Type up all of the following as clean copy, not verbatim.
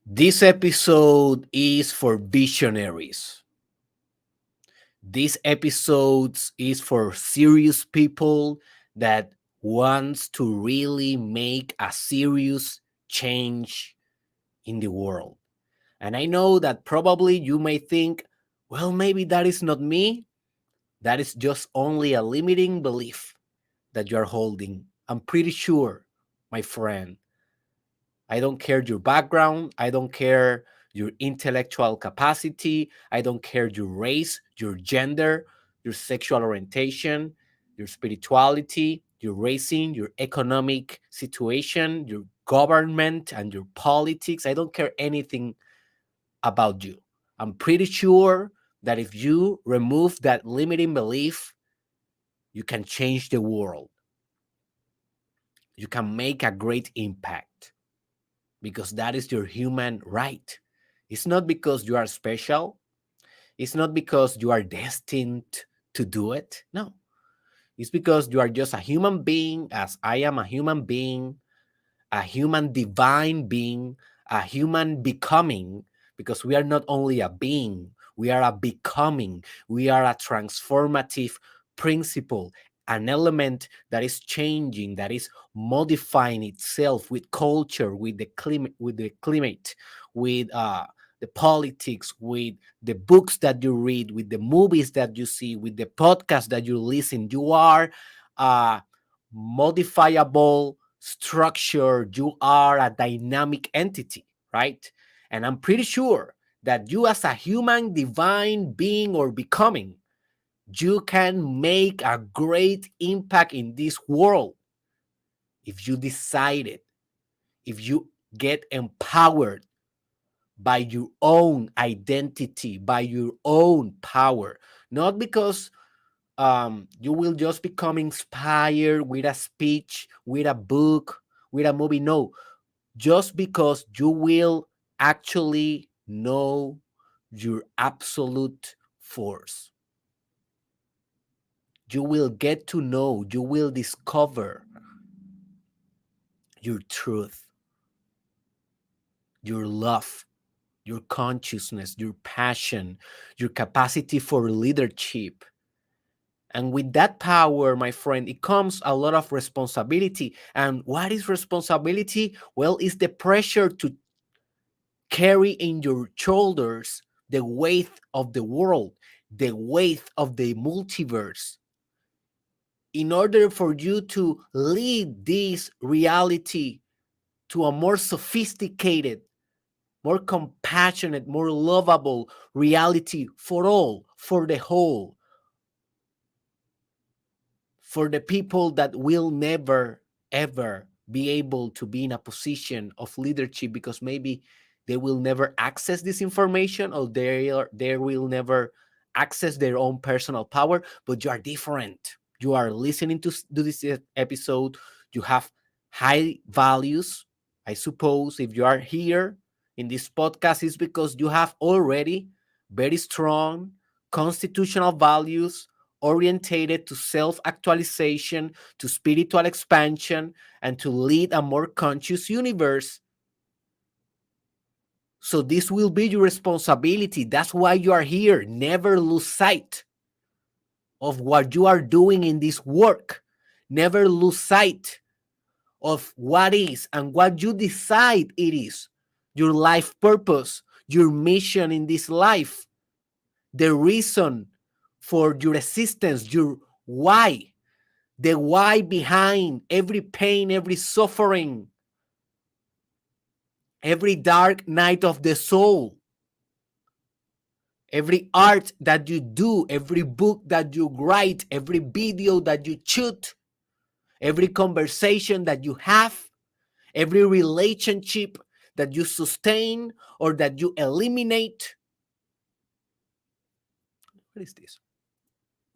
This episode is for visionaries. This episode is for serious people that wants to really make a serious change in the world. And I know that probably you may think, well, maybe that is not me. That is just only a limiting belief that you are holding. I'm pretty sure, my friend, I don't care your background. I don't care your intellectual capacity. I don't care your race, your gender, your sexual orientation, your spirituality, your racism, your economic situation, your government, and your politics. I don't care anything about you. I'm pretty sure that if you remove that limiting belief, you can change the world. You can make a great impact, because that is your human right. It's not because you are special. It's not because you are destined to do it. No, it's because you are just a human being, as I am a human being, a human divine being, a human becoming, because we are not only a being, we are a becoming, we are a transformative principle, an element that is changing, that is modifying itself with culture, with the climate, with the politics, with the books that you read, with the movies that you see, with the podcast that you listen. You are a modifiable structure. You are a dynamic entity, right? And I'm pretty sure that you, as a human divine being or becoming, you can make a great impact in this world if you decide it, if you get empowered by your own identity, by your own power. Not because you will just become inspired with a speech, with a book, with a movie. No, just because you will actually know your absolute force. You will get to know, you will discover your truth, your love, your consciousness, your passion, your capacity for leadership. And with that power, my friend, it comes a lot of responsibility. And what is responsibility? Well, it's the pressure to carry in your shoulders the weight of the world, the weight of the multiverse, in order for you to lead this reality to a more sophisticated, more compassionate, more lovable reality for all, for the whole, for the people that will never, ever be able to be in a position of leadership, because maybe they will never access this information, or they will never access their own personal power. But you are different. You are listening to this episode. You have high values. I suppose if you are here in this podcast, is because you have already very strong constitutional values orientated to self actualization, to spiritual expansion, and to lead a more conscious universe. So, this will be your responsibility. That's why you are here. Never lose sight of what you are doing in this work. Never lose sight of what is and what you decide it is your life purpose, your mission in this life, the reason for your existence, your why. The why behind every pain, every suffering, every dark night of the soul, every art that you do, every book that you write, every video that you shoot, every conversation that you have, every relationship that you sustain or that you eliminate. What is this?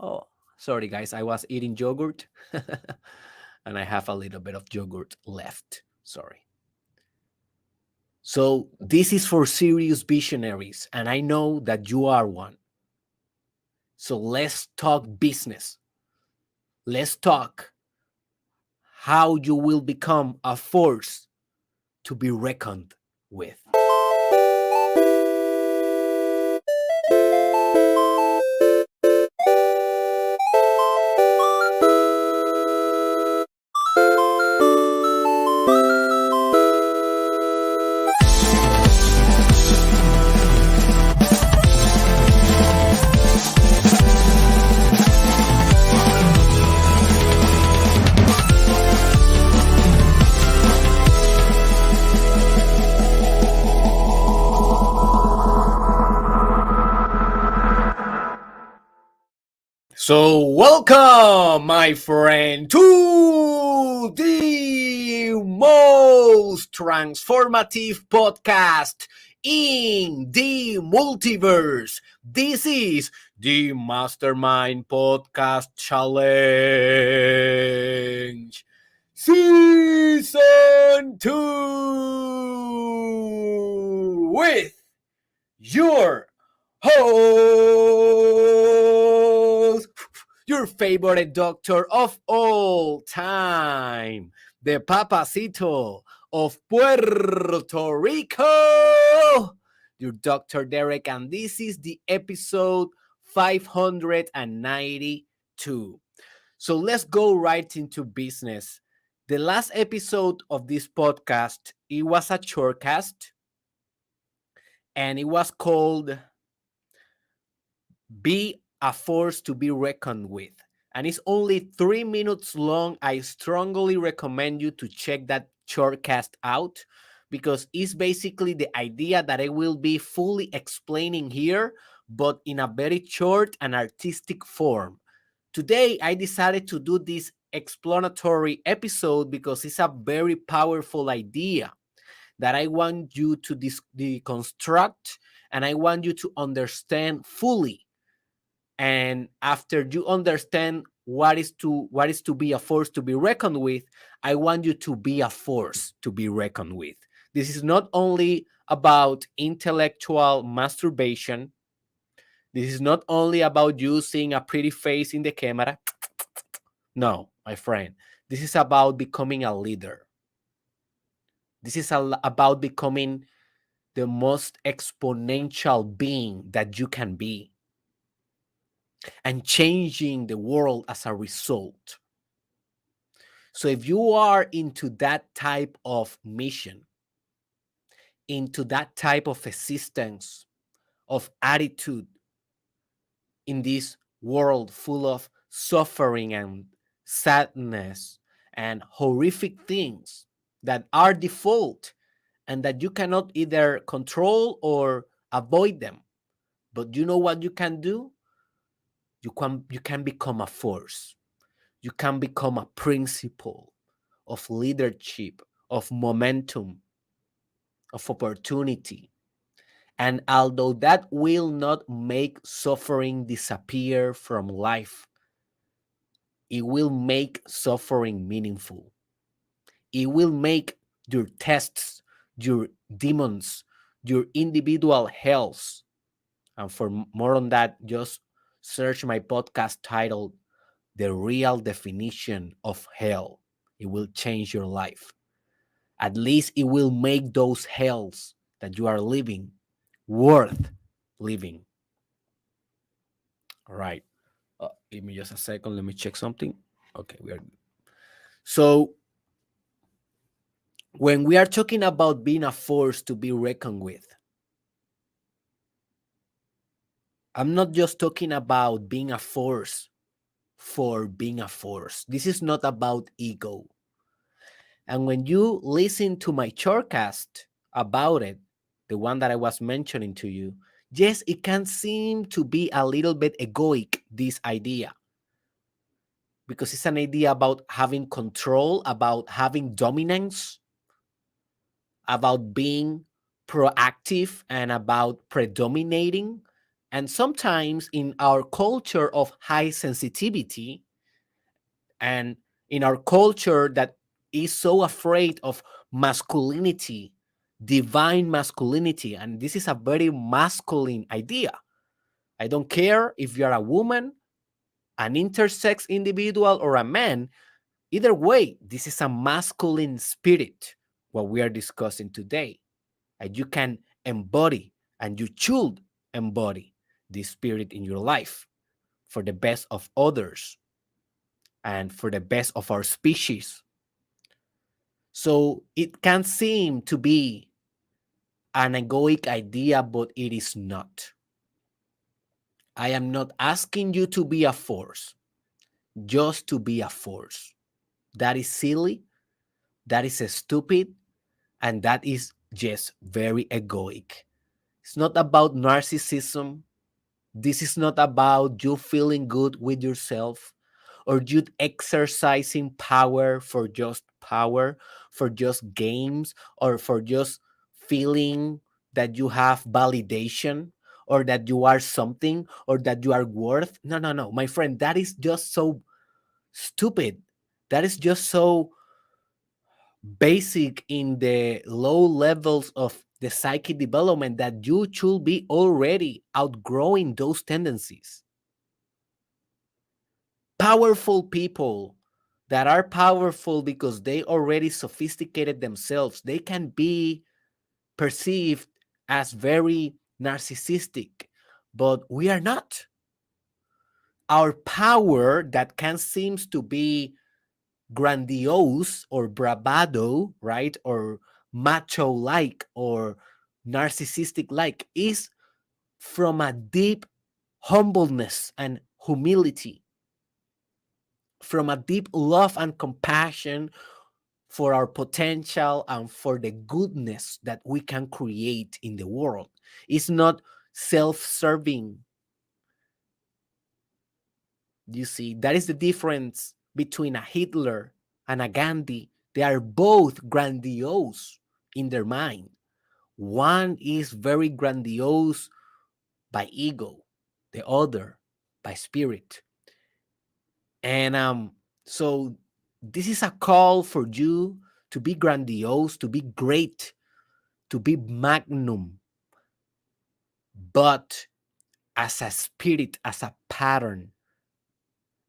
Oh, sorry, guys. I was eating yogurt and I have a little bit of yogurt left. Sorry. So this is for serious visionaries, and I know that you are one. So let's talk business. Let's talk how you will become a force to be reckoned with. So, welcome, my friend, to the most transformative podcast in the multiverse. This is the Mastermind Podcast Challenge Season 2 with your host, your favorite doctor of all time, the Papacito of Puerto Rico, your Dr. Derek, and this is the episode 592. So let's go right into business. The last episode of this podcast, it was a shortcast, and it was called Be a Force to be Reckoned with. And it's only 3 minutes long. I strongly recommend you to check that shortcast out because it's basically the idea that I will be fully explaining here, but in a very short and artistic form. Today, I decided to do this explanatory episode because it's a very powerful idea that I want you to deconstruct and I want you to understand fully. And after you understand what is to be a force to be reckoned with, I want you to be a force to be reckoned with. This is not only about intellectual masturbation. This is not only about you seeing a pretty face in the camera. No, my friend. This is about becoming a leader. This is about becoming the most exponential being that you can be and changing the world as a result. So if you are into that type of mission, into that type of existence, of attitude in this world full of suffering and sadness and horrific things that are default and that you cannot either control or avoid them. But you know what you can do? You can become a force. You can become a principle of leadership, of momentum, of opportunity. And although that will not make suffering disappear from life, it will make suffering meaningful. It will make your tests, your demons, your individual hells. And for more on that, just search my podcast titled The Real Definition of Hell. It will change your life. At least it will make those hells that you are living worth living. All right. Give me just a second. Let me check something. Okay, we are. So, when we are talking about being a force to be reckoned with, I'm not just talking about being a force for being a force. This is not about ego. And when you listen to my shortcast about it, the one that I was mentioning to you, yes, it can seem to be a little bit egoic, this idea, because it's an idea about having control, about having dominance, about being proactive, and about predominating. And sometimes in our culture of high sensitivity and in our culture that is so afraid of masculinity, divine masculinity, and this is a very masculine idea. I don't care if you're a woman, an intersex individual, or a man. Either way, this is a masculine spirit, what we are discussing today. And you can embody, and you should embody this spirit in your life for the best of others and for the best of our species. So it can seem to be an egoic idea, but it is not. I am not asking you to be a force, just to be a force. That is silly, that is stupid, and that is just very egoic. It's not about narcissism. This is not about you feeling good with yourself or you exercising power for just power, for just games, or for just feeling that you have validation or that you are something or that you are worth. No, no, no, my friend, that is just so stupid. That is just so basic in the low levels of the psychic development that you should be already outgrowing those tendencies. Powerful people that are powerful because they already sophisticated themselves, they can be perceived as very narcissistic, but we are not. Our power that can seems to be grandiose or bravado, right? Or macho like or narcissistic like is from a deep humbleness and humility, from a deep love and compassion for our potential and for the goodness that we can create in the world. It's not self-serving. You see, that is the difference between a Hitler and a Gandhi. They are both grandiose in their mind. One is very grandiose by ego, the other by spirit. And so this is a call for you to be grandiose, to be great, to be magnum, but as a spirit, as a pattern,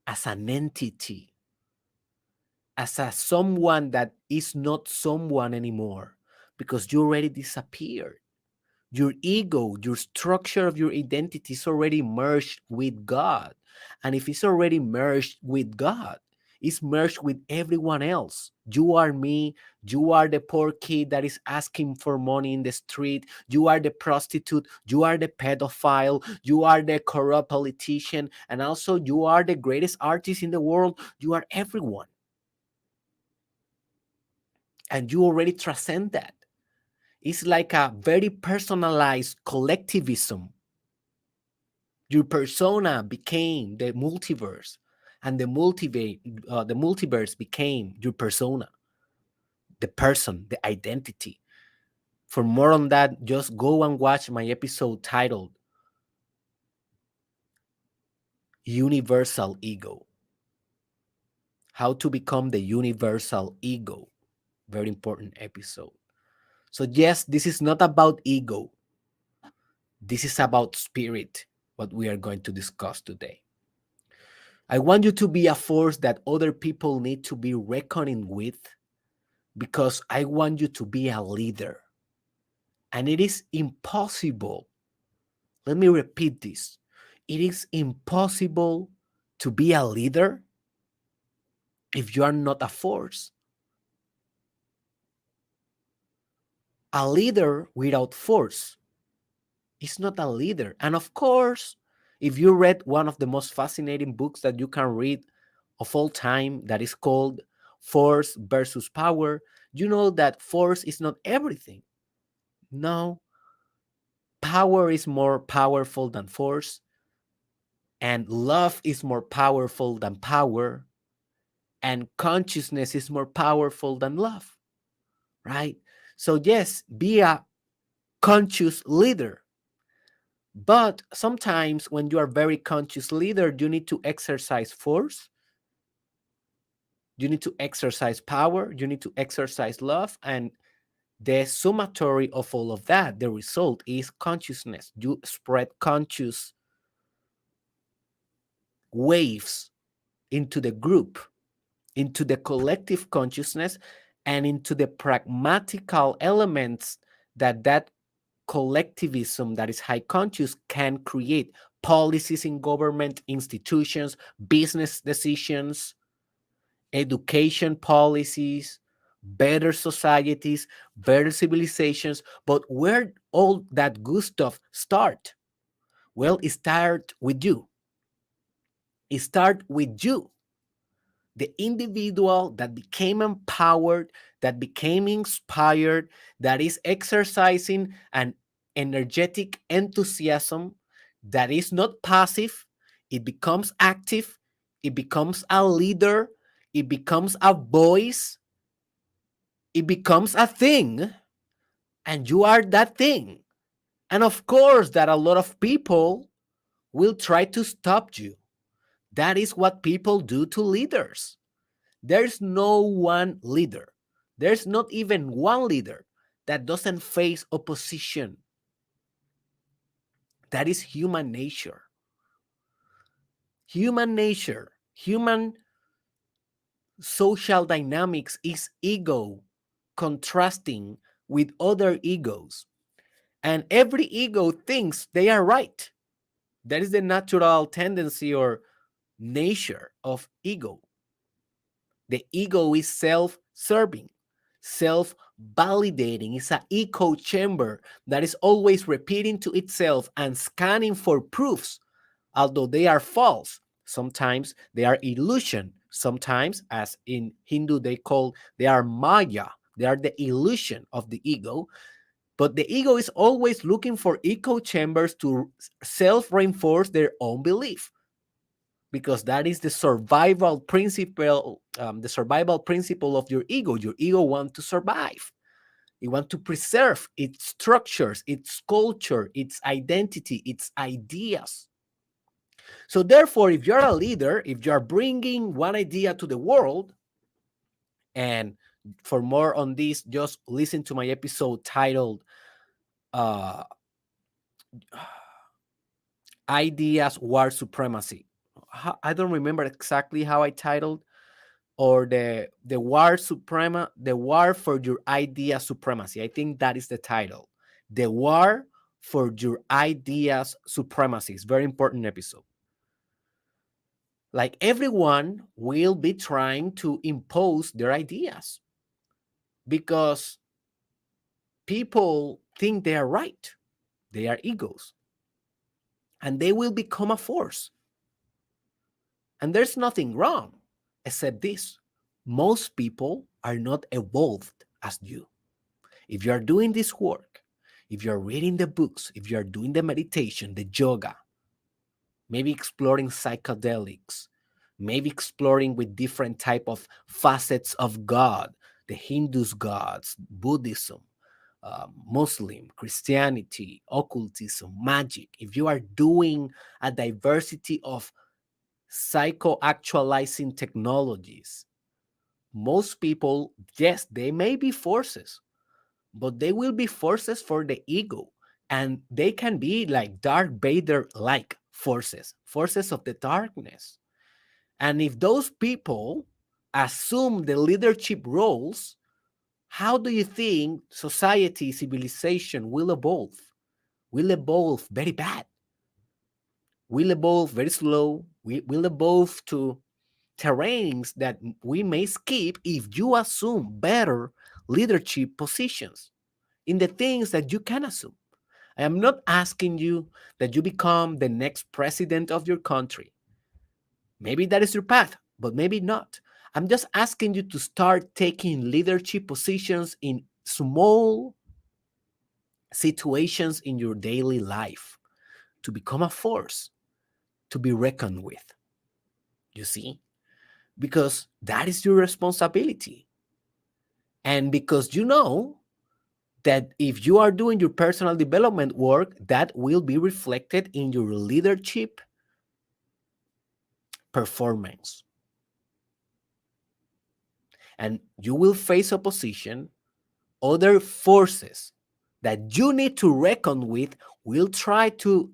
as an entity, as a someone that is not someone anymore because you already disappeared. Your ego, your structure of your identity is already merged with God. And if it's already merged with God, it's merged with everyone else. You are me. You are the poor kid that is asking for money in the street. You are the prostitute. You are the pedophile. You are the corrupt politician. And also, you are the greatest artist in the world. You are everyone. And you already transcend that. It's like a very personalized collectivism. Your persona became the multiverse, and the multiverse became your persona, the person, the identity. For more on that, just go and watch my episode titled Universal Ego. How to become the universal ego. Very important episode. So, yes, this is not about ego. This is about spirit, what we are going to discuss today. I want you to be a force that other people need to be reckoning with because I want you to be a leader. And it is impossible. Let me repeat this. It is impossible to be a leader if you are not a force. A leader without force is not a leader. And of course, if you read one of the most fascinating books that you can read of all time, that is called Force versus Power, you know that force is not everything. No, power is more powerful than force, and love is more powerful than power, and consciousness is more powerful than love, right? So, yes, be a conscious leader. But sometimes when you are very conscious leader, you need to exercise force, you need to exercise power, you need to exercise love, and the summatory of all of that, the result is consciousness. You spread conscious waves into the group, into the collective consciousness, and into the pragmatical elements that collectivism that is high conscious can create. Policies in government institutions, business decisions, education policies, better societies, better civilizations. But where all that good stuff start? Well, it start with you. It start with you, the individual that became empowered, that became inspired, that is exercising an energetic enthusiasm that is not passive, it becomes active, it becomes a leader, it becomes a voice, it becomes a thing, and you are that thing. And of course, that a lot of people will try to stop you. That is what people do to leaders. There's no one leader. There's not even one leader that doesn't face opposition. That is human nature. Human nature, human social dynamics is ego contrasting with other egos. And every ego thinks they are right. That is the natural tendency or nature of ego. The ego is self-serving, self-validating. It's an echo chamber that is always repeating to itself and scanning for proofs, although they are false. Sometimes they are illusion. Sometimes, as in Hindu, they are Maya. They are the illusion of the ego. But the ego is always looking for echo chambers to self-reinforce their own belief, because that is the survival principle of your ego. Your ego wants to survive. It wants to preserve its structures, its culture, its identity, its ideas. So therefore, if you're a leader, if you're bringing one idea to the world, and for more on this, just listen to my episode titled uh, Ideas War Supremacy. I don't remember exactly how I titled, or the war for your idea supremacy. I think that is the title. The war for your ideas supremacy. It's a very important episode. Like, everyone will be trying to impose their ideas because people think they are right. They are egos, and they will become a force. And there's nothing wrong, except this: most people are not evolved as you. If you are doing this work, if you're reading the books, if you're doing the meditation, the yoga, maybe exploring psychedelics, maybe exploring with different type of facets of God, the Hindus gods, Buddhism, Muslim, Christianity, occultism, magic. If you are doing a diversity of psycho-actualizing technologies, most people, yes, they may be forces, but they will be forces for the ego. And they can be like Darth Vader like forces, forces of the darkness. And if those people assume the leadership roles, how do you think society, civilization will evolve? Will evolve very bad. Will evolve very slow. We will evolve to terrains that we may skip if you assume better leadership positions in the things that you can assume. I am not asking you that you become the next president of your country. Maybe that is your path, but maybe not. I'm just asking you to start taking leadership positions in small situations in your daily life, to become a force to be reckoned with. You see? Because that is your responsibility. And because you know that if you are doing your personal development work, that will be reflected in your leadership performance. And you will face opposition. Other forces that you need to reckon with will try to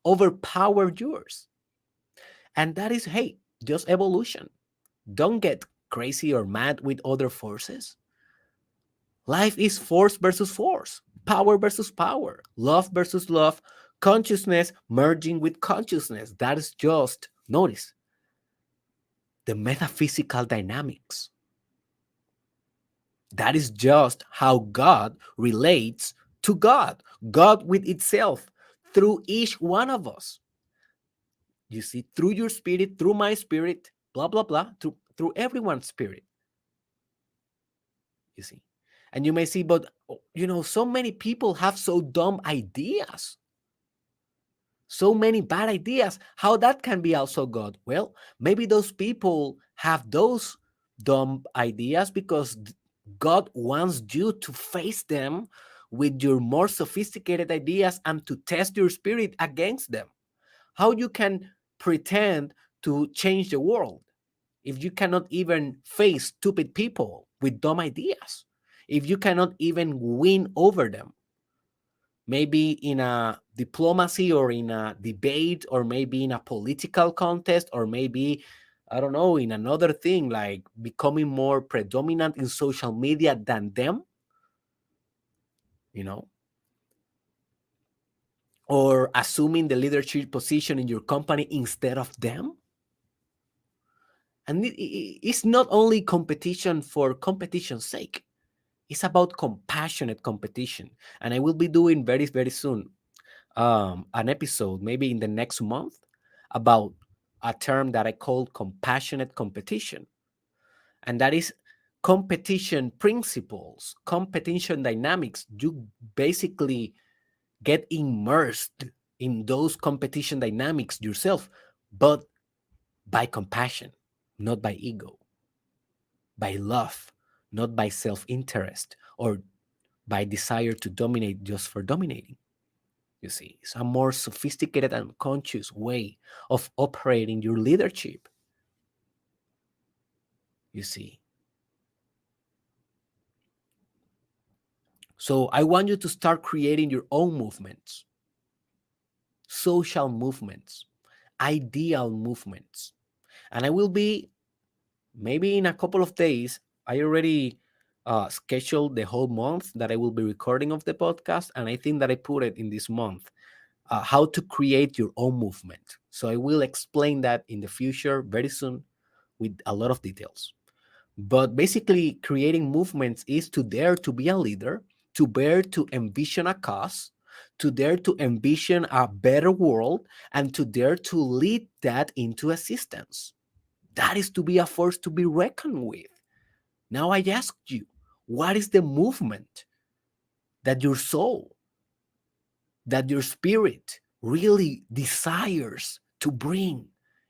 overpower yours. And that is, hey, just evolution. Don't get crazy or mad with other forces. Life is force versus force, power versus power, love versus love, consciousness merging with consciousness. That is just, notice, the metaphysical dynamics. That is just how God relates to God, God with itself, through each one of us. You see, through your spirit, through my spirit, blah, blah, blah, through everyone's spirit. You see. And you may see, but so many people have so dumb ideas. So many bad ideas. How that can be also God? Well, maybe those people have those dumb ideas because God wants you to face them with your more sophisticated ideas and to test your spirit against them. How you can pretend to change the world if you cannot even face stupid people with dumb ideas, if you cannot even win over them, maybe in a diplomacy or in a debate or maybe in a political contest or maybe, I don't know, in another thing like becoming more predominant in social media than them, you know, or assuming the leadership position in your company instead of them. And it's not only competition for competition's sake. It's about compassionate competition. And I will be doing very, very soon an episode, maybe in the next month, about a term that I call compassionate competition. And that is competition principles, competition dynamics. You basically get immersed in those competition dynamics yourself, but by compassion, not by ego, by love, not by self interest or by desire to dominate just for dominating. You see, it's a more sophisticated and conscious way of operating your leadership. You see, so I want you to start creating your own movements, social movements, ideal movements. And I will be maybe in a couple of days. I already scheduled the whole month that I will be recording of the podcast, and I think that I put it in this month. How to create your own movement. So I will explain that in the future very soon with a lot of details. But basically, creating movements is to dare to be a leader, to dare to envision a cause, to dare to envision a better world, and to dare to lead that into existence. That is to be a force to be reckoned with. Now I ask you, what is the movement that your soul, that your spirit really desires to bring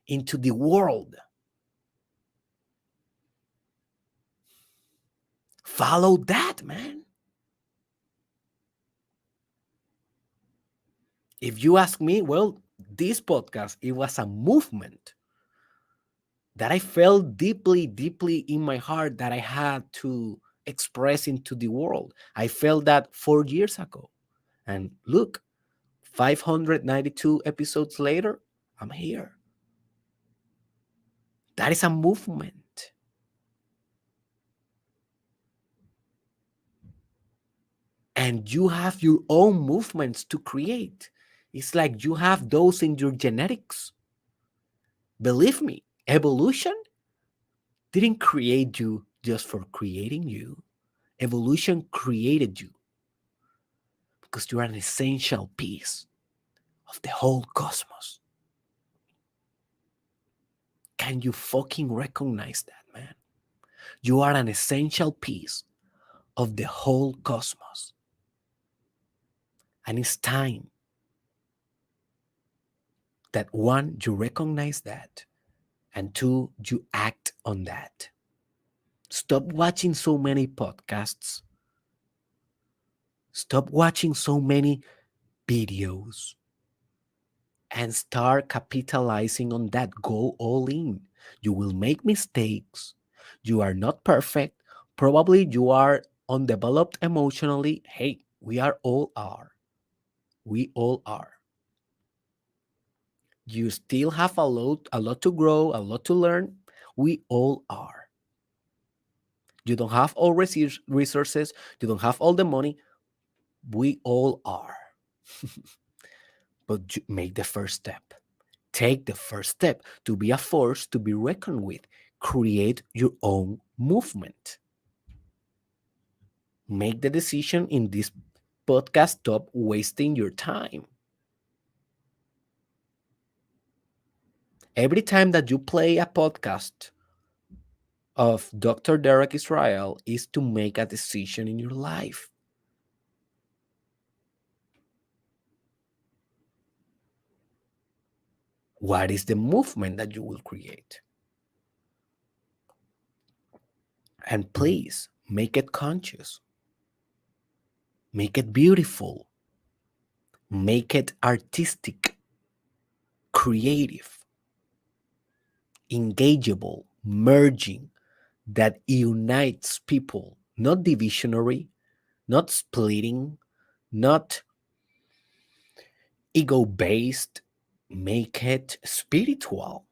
into the world? Follow that, man. If you ask me, well, this podcast, it was a movement that I felt deeply, deeply in my heart that I had to express into the world. I felt that 4 years ago. And look, 592 episodes later, I'm here. That is a movement. And you have your own movements to create. It's like you have those in your genetics. Believe me, evolution didn't create you just for creating you. Evolution created you because you are an essential piece of the whole cosmos. Can you fucking recognize that, man? You are an essential piece of the whole cosmos. And it's time that one, you recognize that, and two, you act on that. Stop watching so many podcasts. Stop watching so many videos and start capitalizing on that. Go all in. You will make mistakes. You are not perfect. Probably you are undeveloped emotionally. Hey, we are all are. We all are. You still have a lot to grow, a lot to learn. We all are. You don't have all resources. You don't have all the money. We all are. But you make the first step. Take the first step to be a force to be reckoned with. Create your own movement. Make the decision in this podcast. Stop wasting your time. Every time that you play a podcast of Dr. Derek Israel is to make a decision in your life. What is the movement that you will create? And please make it conscious, make it beautiful, make it artistic, creative, engageable, merging, that unites people, not divisionary, not splitting, not ego based. Make it spiritual.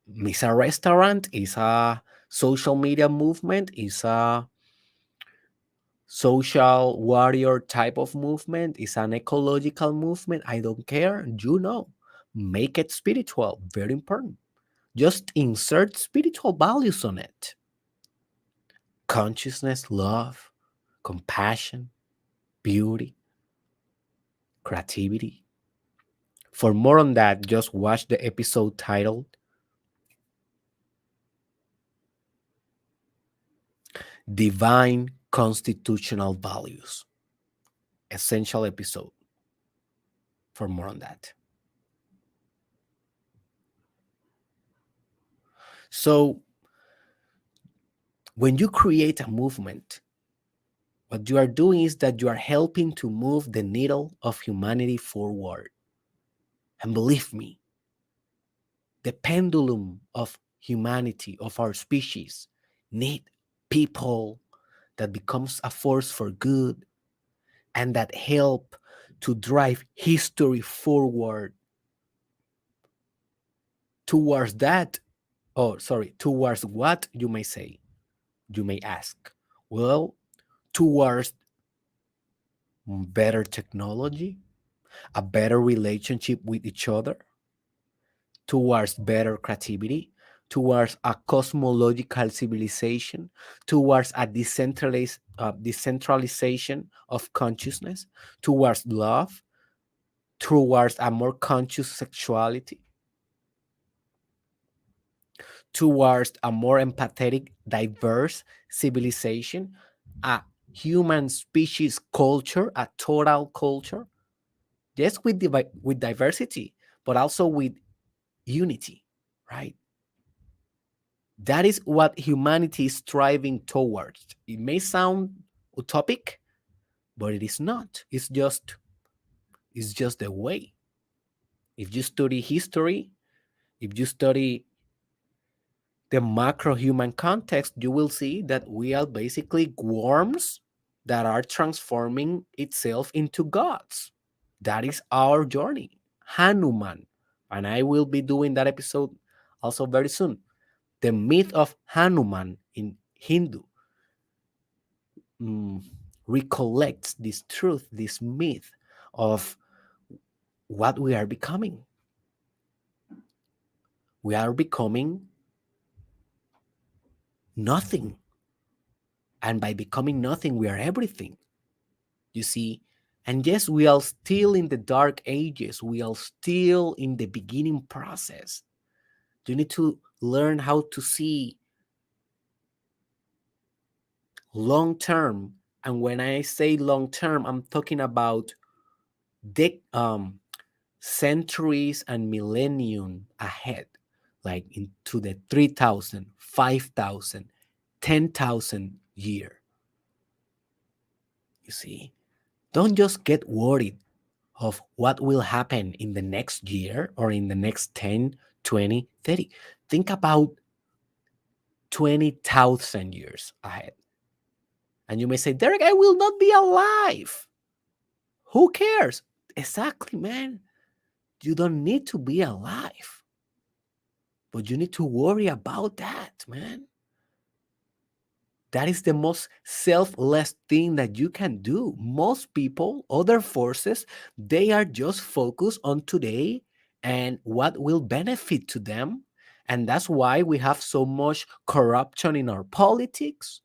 Is a restaurant, is a social media movement, is a social warrior type of movement, is an ecological movement. I don't care. Make it spiritual. Very important. Just insert spiritual values on it: consciousness, love, compassion, beauty, creativity. For more on that, just watch the episode titled Divine Constitutional Values. Essential episode for more on that. So, when you create a movement, what you are doing is that you are helping to move the needle of humanity forward. And believe me, the pendulum of humanity, of our species, need people that becomes a force for good and that help to drive history forward towards that. Oh, sorry, towards what, you may say, you may ask. Well, towards better technology, a better relationship with each other, towards better creativity, towards a cosmological civilization, towards a decentralization of consciousness, towards love, towards a more conscious sexuality, towards a more empathetic, diverse civilization, a human species culture, a total culture, yes, with diversity, but also with unity, right? That is what humanity is striving towards. It may sound utopic, but it is not. It's just the way. If you study history, if you study the macro human context, you will see that we are basically worms that are transforming itself into gods. That is our journey. Hanuman. And I will be doing that episode also very soon. The myth of Hanuman in Hindu mm, recollects this truth, this myth of what we are becoming. We are becoming nothing. And by becoming nothing, we are everything. You see? And yes, we are still in the dark ages. We are still in the beginning process. You need to learn how to see long term. And when I say long term, I'm talking about centuries and millennium ahead, like into the 3,000, 5,000, 10,000 year. You see, don't just get worried of what will happen in the next year or in the next 10, 20, 30. Think about 20,000 years ahead. And you may say, Derek, I will not be alive. Who cares? Exactly, man. You don't need to be alive, but you need to worry about that, man. That is the most selfless thing that you can do. Most people, other forces, they are just focused on today and what will benefit to them. And that's why we have so much corruption in our politics,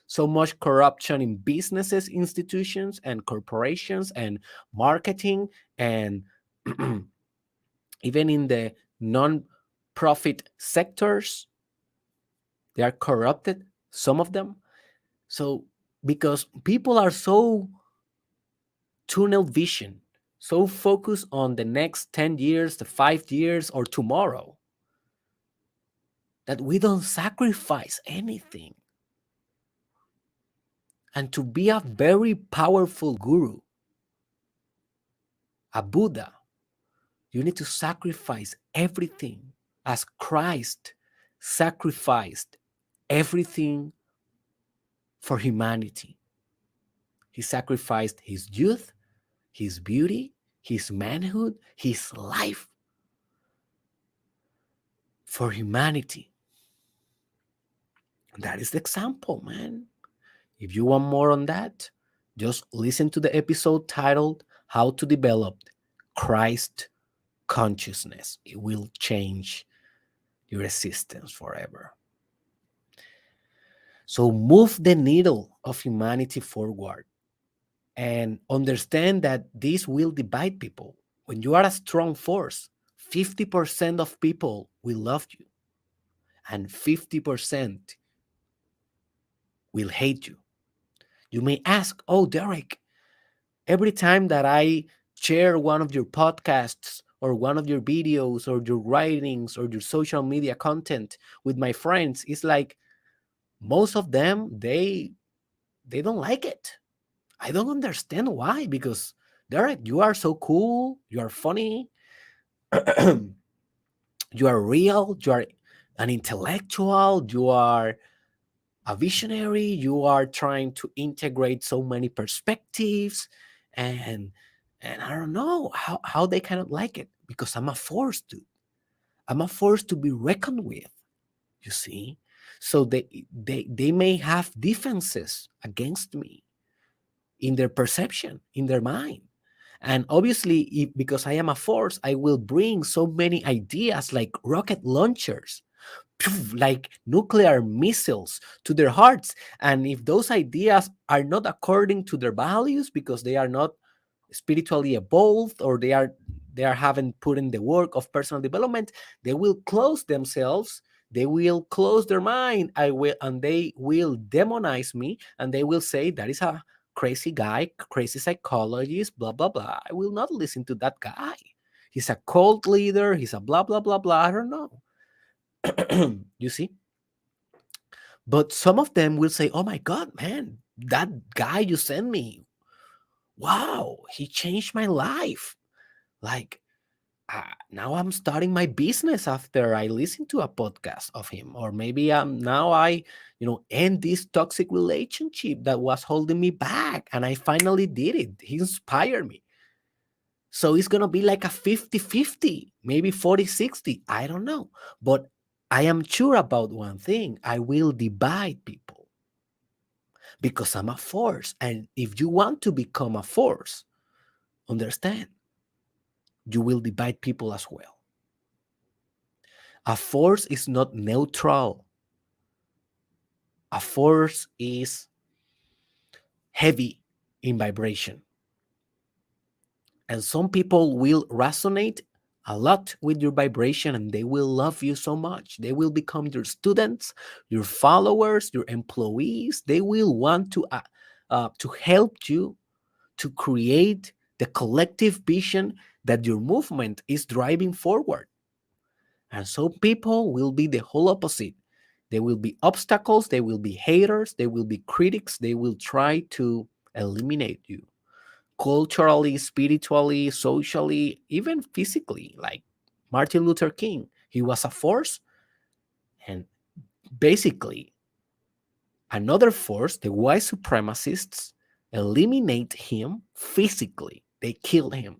so much corruption in businesses, institutions, and corporations, and marketing, and even in the non-profit sectors. They are corrupted, some of them. So, because people are so tunnel vision, so focused on the next 10 years, the 5 years, or tomorrow, that we don't sacrifice anything. And to be a very powerful guru, a Buddha, you need to sacrifice everything as Christ sacrificed everything for humanity. He sacrificed his youth, his beauty, his manhood, his life for humanity. That is the example, man. If you want more on that, just listen to the episode titled How to Develop Christ Consciousness. It will change your existence forever. So move the needle of humanity forward and understand that this will divide people. When you are a strong force, 50% of people will love you and 50% will hate you. You may ask, oh, Derek, every time that I share one of your podcasts or one of your videos or your writings or your social media content with my friends, it's like most of them, they don't like it. I don't understand why, because Derek, you are so cool, you are funny, you are real, you are an intellectual, you are a visionary, you are trying to integrate so many perspectives, and I don't know how they cannot like it, because I'm a force to I'm a force to be reckoned with, you see. So they may have defenses against me in their perception, in their mind. And obviously, because I am a force, I will bring so many ideas like rocket launchers, like nuclear missiles to their hearts. And if those ideas are not according to their values, because they are not spiritually evolved, or they are haven't put in the work of personal development, they will close themselves, they will close their mind, and they will demonize me, and they will say that is a crazy guy, crazy psychologist, blah blah blah. I will not listen to that guy. He's a cult leader, he's a blah blah blah blah. I don't know. You see. But some of them will say, oh my god, man, that guy you sent me, wow, he changed my life. Like, now I'm starting my business after I listen to a podcast of him. Or maybe now I end this toxic relationship that was holding me back, and I finally did it. He inspired me. So it's going to be like a 50-50, maybe 40-60. I don't know. But I am sure about one thing: I will divide people, because I'm a force. And if you want to become a force, understand, you will divide people as well. A force is not neutral. A force is heavy in vibration. And some people will resonate a lot with your vibration, and they will love you so much. They will become your students, your followers, your employees. They will want to help you to create the collective vision that your movement is driving forward. And so people will be the whole opposite. They will be obstacles, they will be haters, they will be critics, they will try to eliminate you culturally, spiritually, socially, even physically. Like Martin Luther King, he was a force, and basically another force, the white supremacists, eliminate him physically. They kill him.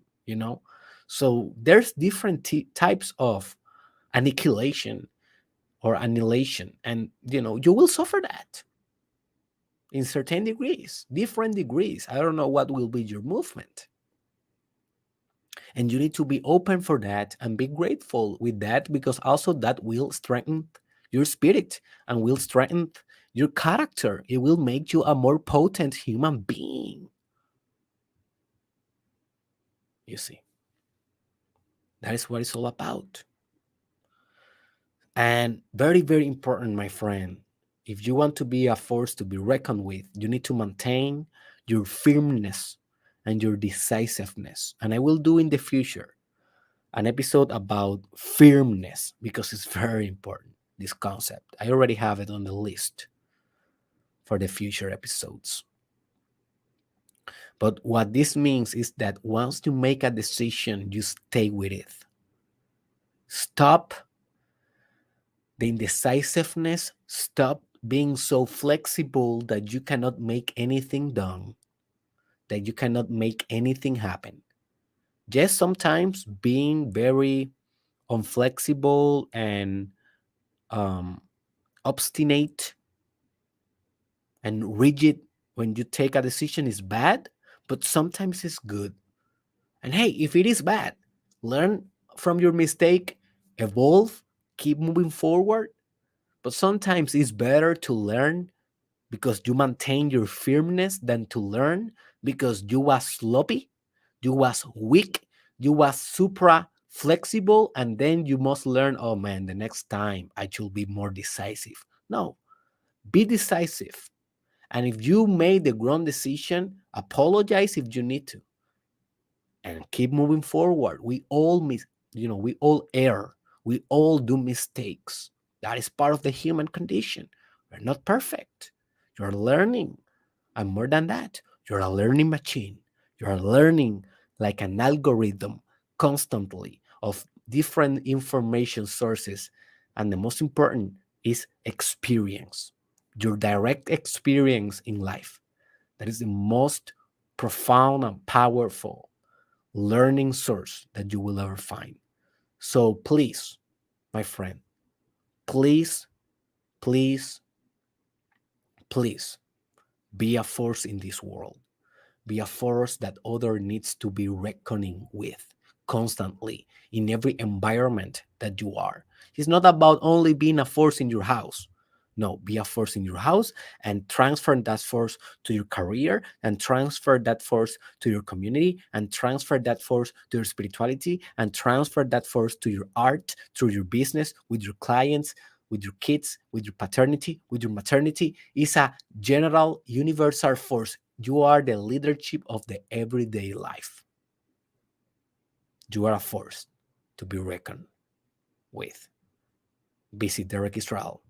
So there's different types of annihilation or annihilation, and you will suffer that in certain degrees, different degrees. I don't know what will be your movement, and you need to be open for that and be grateful with that, because also that will strengthen your spirit and will strengthen your character. It will make you a more potent human being. You see, that is what it's all about. And very, very important, my friend, if you want to be a force to be reckoned with, you need to maintain your firmness and your decisiveness. And I will do in the future an episode about firmness because it's very important, this concept. I already have it on the list for the future episodes. But what this means is that once you make a decision, you stay with it. Stop the indecisiveness, stop being so flexible that you cannot make anything done, that you cannot make anything happen. Just sometimes being very unflexible and um, obstinate and rigid when you take a decision is bad, but sometimes it's good. And hey, if it is bad, learn from your mistake, evolve, keep moving forward. But sometimes it's better to learn because you maintain your firmness than to learn because you was sloppy, you was weak, you was supra flexible, and then you must learn, oh man, the next time I should be more decisive. No, be decisive. And if you made the wrong decision, apologize if you need to and keep moving forward. We all we all err. We all do mistakes. That is part of the human condition. We're not perfect. You're learning. And more than that, you're a learning machine. You're learning like an algorithm constantly of different information sources. And the most important is experience, your direct experience in life. That is the most profound and powerful learning source that you will ever find. So please, my friend, please, please, please be a force in this world. Be a force that other needs to be reckoning with constantly in every environment that you are. It's not about only being a force in your house. No, be a force in your house and transfer that force to your career and transfer that force to your community and transfer that force to your spirituality and transfer that force to your art, through your business, with your clients, with your kids, with your paternity, with your maternity. It's a general universal force. You are the leadership of the everyday life. You are a force to be reckoned with. Visit Derek Israel